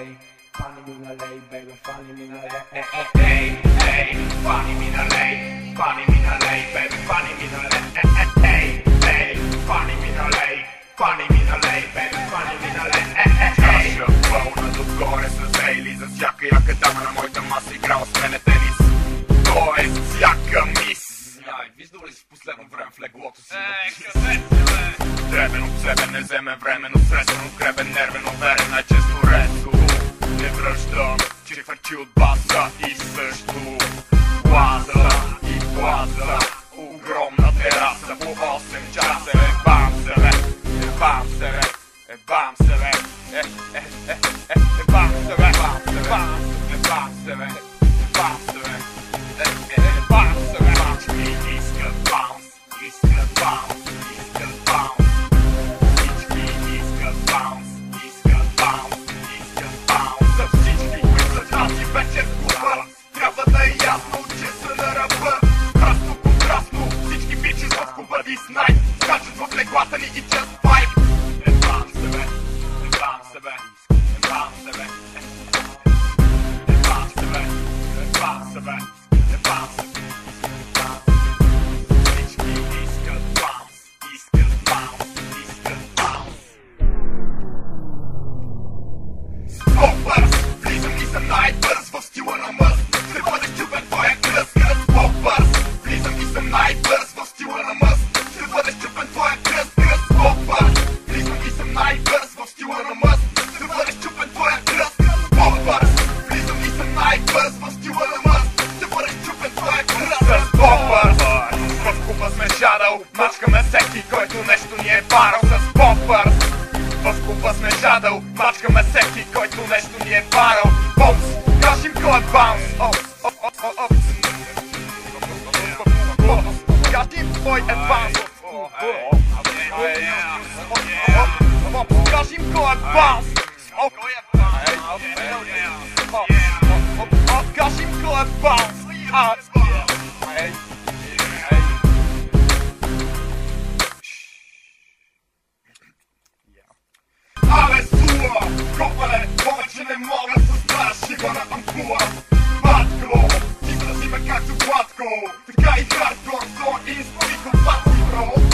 nalej, pani mi nalej, baby, pani mi nalej. Ej, ej, pani mi nalej, pani mi nalej, baby, pani mi nalej. Ej, ej, pani mi nalej, pani mi nalej, baby, pani mi nalej. Чаша пълна догоре с Ейли, за всяка яка дама на моята маса играла с мене тенис. Тоест всяка мис. Виждал ли си в последно време в леглото си? Дребено цебене, вземе временно, сресено, гребен, нервено, верен, най-често резо. Не връщам, че хвърчи от баса и също плаза и плаза. Огромна тераса по 8 часа. Ебам се, бе, ебам се, бе, ебам се, бе, ебам се, бе, ебам се, бе, ебам се, бе, ебам се, бе, ебам се, бе. Всички искат баунс, искат баунс, искат баунс. Всички искат баунс, искат баунс, искат баунс. За всички, които са тази вечер в клуба, трябва да е ясно, че са на ръба. Красно, контрастно, всички бичи в клуба Disney скачат в леглата ни и just vibe. Ебам се, бе, ебам се, бе, ебам се, бе, ебам се, бе, ебам се, бе, ебам се, бе. Всички искат баунс, искат баунс, искат баунс. Попърс, влизам и съм най-бърз в стила на мъст. Ще бъдеш чупен твоя кръст, кръст. Попърс, влизам и съм най-бърз в стила на мъст. Ще бъдеш чупен твоя кръст, кръст. Попърс, влизам и съм най-бърз в стила на мъст. Ще бъдеш чупен твоя кръст. Попърс, влизам и съм най-бърз в стила на мъст. Ще бъдеш чупен твоя кръст. С попърс, в купа сме жадал, мачкаме всеки, който нещо ни е парал. С попърс, в купа сме жадал, мачкаме всеки, който нещо ни е парал. Бомс, кажем кой е баунс. Кажем кой е баунс. Кажем кой е баунс. Кажем кой е баунс. Абе, сула, копале, повече не мога с тази шиба на ампула. Батко, ти мрази ме както гладко, така и хардкор, зон, инспо и компатно, бро.